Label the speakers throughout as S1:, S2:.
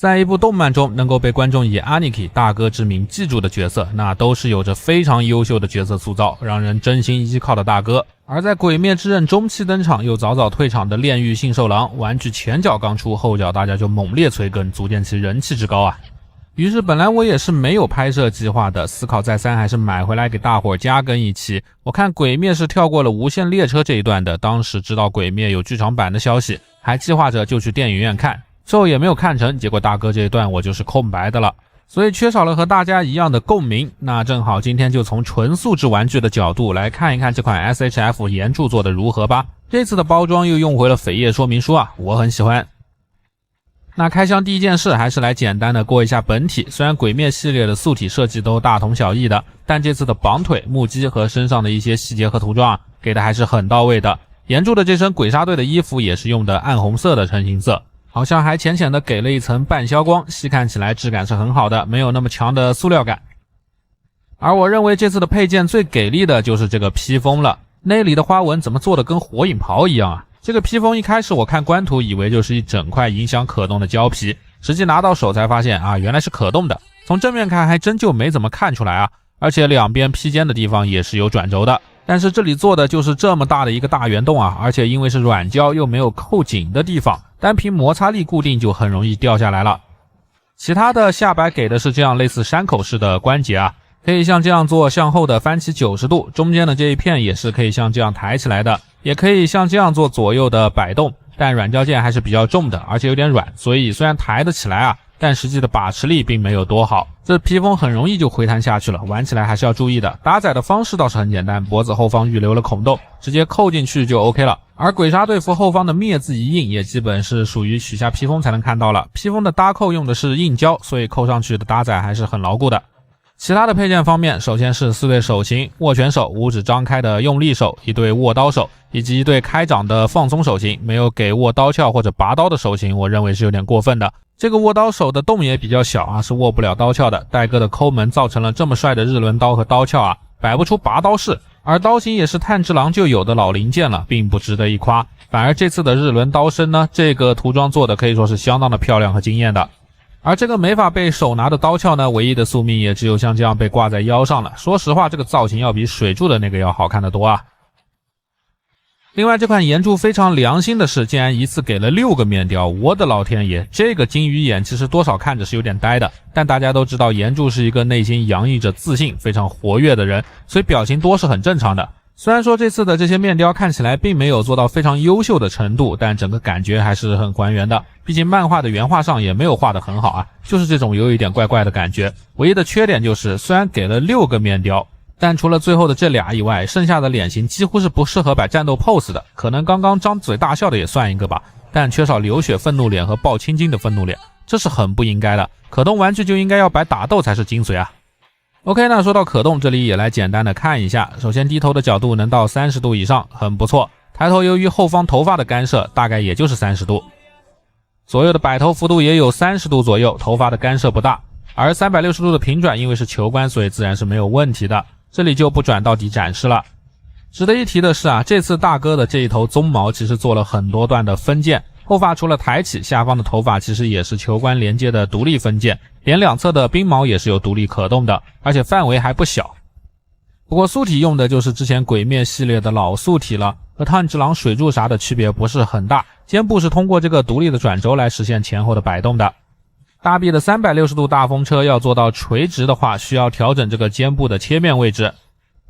S1: 在一部动漫中能够被观众以 Aniki 大哥之名记住的角色，那都是有着非常优秀的角色塑造，让人真心依靠的大哥。而在鬼灭之刃中期登场又早早退场的炼狱信兽郎，玩具前脚刚出，后脚大家就猛烈催更，足见其人气之高啊。于是本来我也是没有拍摄计划的，思考再三还是买回来给大伙加更一期。我看鬼灭是跳过了无限列车这一段的，当时知道鬼灭有剧场版的消息，还计划着就去电影院看，最后也没有看成，结果大哥这一段我就是空白的了，所以缺少了和大家一样的共鸣。那正好今天就从纯素质玩具的角度来看一看这款 SHF 原著做的如何吧。这次的包装又用回了扉页说明书啊，我很喜欢。那开箱第一件事还是来简单的过一下本体，虽然鬼灭系列的素体设计都大同小异的，但这次的绑腿、目击和身上的一些细节和涂装给的还是很到位的。原著的这身鬼杀队的衣服也是用的暗红色的成型色，好像还浅浅的给了一层半消光，细看起来质感是很好的，没有那么强的塑料感。而我认为这次的配件最给力的就是这个披风了，内里的花纹怎么做的跟火影袍一样啊？这个披风一开始我看官图以为就是一整块影响可动的胶皮，实际拿到手才发现啊，原来是可动的。从正面看还真就没怎么看出来啊，而且两边披肩的地方也是有转轴的。但是这里做的就是这么大的一个大圆洞啊，而且因为是软胶又没有扣紧的地方，单凭摩擦力固定就很容易掉下来了。其他的下摆给的是这样类似山口式的关节啊，可以像这样做向后的翻起90度，中间的这一片也是可以像这样抬起来的，也可以像这样做左右的摆动，但软胶件还是比较重的，而且有点软，所以虽然抬得起来啊，但实际的把持力并没有多好，这披风很容易就回弹下去了，玩起来还是要注意的。搭载的方式倒是很简单，脖子后方预留了孔洞，直接扣进去就 OK 了。而鬼杀队服后方的灭字一印也基本是属于取下披风才能看到了，披风的搭扣用的是硬胶，所以扣上去的搭载还是很牢固的。其他的配件方面，首先是4对手型，握拳手、五指张开的用力手，一对握刀手，以及一对开掌的放松手型，没有给握刀鞘或者拔刀的手型，我认为是有点过分的。这个握刀手的洞也比较小啊，是握不了刀鞘的，带个的抠门造成了这么帅的日轮刀和刀鞘啊，摆不出拔刀式。而刀型也是炭治郎就有的老零件了，并不值得一夸。反而这次的日轮刀身呢，这个涂装做的可以说是相当的漂亮和惊艳的。而这个没法被手拿的刀鞘呢，唯一的宿命也只有像这样被挂在腰上了。说实话，这个造型要比水柱的那个要好看得多啊。另外，这款岩柱非常良心的是，竟然一次给了6个面雕，我的老天爷，这个金鱼眼其实多少看着是有点呆的，但大家都知道岩柱是一个内心洋溢着自信、非常活跃的人，所以表情多是很正常的。虽然说这次的这些面雕看起来并没有做到非常优秀的程度，但整个感觉还是很还原的，毕竟漫画的原画上也没有画得很好啊，就是这种有一点怪怪的感觉。唯一的缺点就是虽然给了6个面雕，但除了最后的这俩以外，剩下的脸型几乎是不适合摆战斗 pose 的，可能刚刚张嘴大笑的也算一个吧，但缺少流血愤怒脸和爆青筋的愤怒脸，这是很不应该的。可动玩具就应该要摆打斗才是精髓啊。OK， 那说到可动，这里也来简单的看一下。首先低头的角度能到30度以上，很不错。抬头由于后方头发的干涉，大概也就是30度。左右的摆头幅度也有30度左右，头发的干涉不大。而360度的平转因为是球关，所以自然是没有问题的。这里就不转到底展示了。值得一提的是啊，这次大哥的这一头鬃毛其实做了很多段的分件，后发除了抬起，下方的头发其实也是球关连接的独立分件，连两侧的鬓毛也是有独立可动的，而且范围还不小。不过素体用的就是之前鬼灭系列的老素体了，和炭治郎水柱啥的区别不是很大，肩部是通过这个独立的转轴来实现前后的摆动的。大臂的360度大风车要做到垂直的话，需要调整这个肩部的切面位置。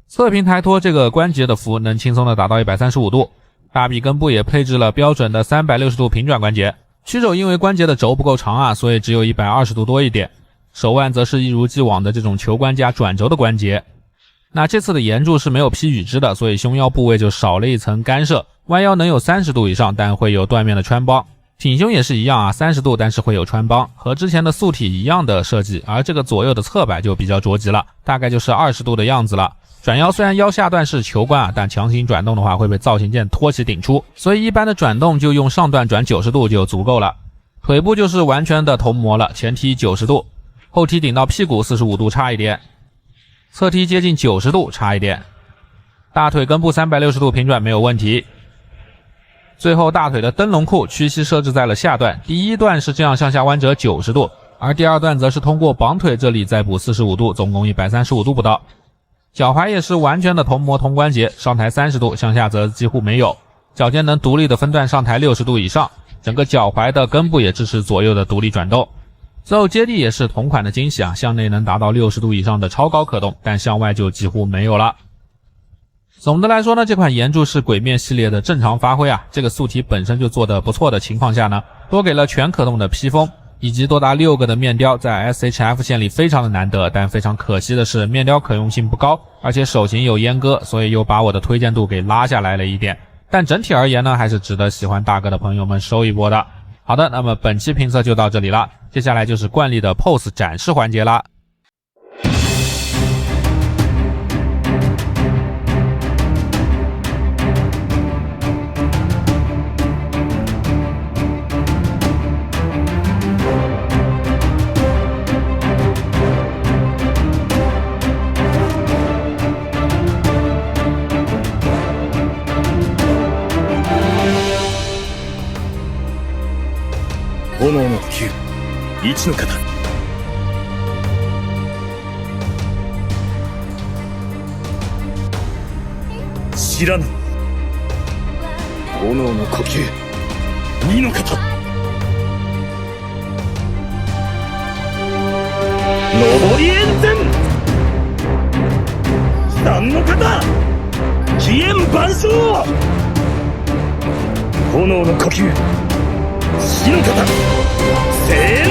S1: 侧平抬托这个关节的幅能轻松的达到135度。大臂根部也配置了标准的360度平转关节。曲肘因为关节的轴不够长啊，所以只有120度多一点。手腕则是一如既往的这种球关加转轴的关节。那这次的岩柱是没有披羽织的，所以胸腰部位就少了一层干涉，弯腰能有30度以上，但会有缎面的穿帮。挺胸也是一样啊，30度但是会有穿帮，和之前的素体一样的设计，而这个左右的侧摆就比较着急了，大概就是20度的样子了。转腰虽然腰下段是球关啊，但强行转动的话会被造型件托起顶出，所以一般的转动就用上段转90度就足够了。腿部就是完全的同模了，前踢90度，后踢顶到屁股45度差一点，侧踢接近90度差一点，大腿根部360度平转没有问题。最后大腿的灯笼裤屈膝设置在了下段，第一段是这样向下弯折90度，而第二段则是通过绑腿这里再补45度，总共135度不到。脚踝也是完全的同模同关节，上抬30度，向下则几乎没有。脚尖能独立的分段上抬60度以上，整个脚踝的根部也支持左右的独立转动。最后接地也是同款的惊喜啊，向内能达到60度以上的超高可动，但向外就几乎没有了。总的来说呢，这款岩柱是鬼面系列的正常发挥啊，这个素体本身就做得不错的情况下呢，多给了全可动的披风，以及多达6个的面雕，在 SHF 线里非常的难得，但非常可惜的是面雕可用性不高，而且手型有阉割，所以又把我的推荐度给拉下来了一点。但整体而言呢，还是值得喜欢大哥的朋友们收一波的。好的，那么本期评测就到这里了，接下来就是惯例的 pose 展示环节啦。
S2: 炎の呼吸一の型知らぬ炎の呼吸二の型上り円前三の型起炎万象炎の呼吸四の型せーの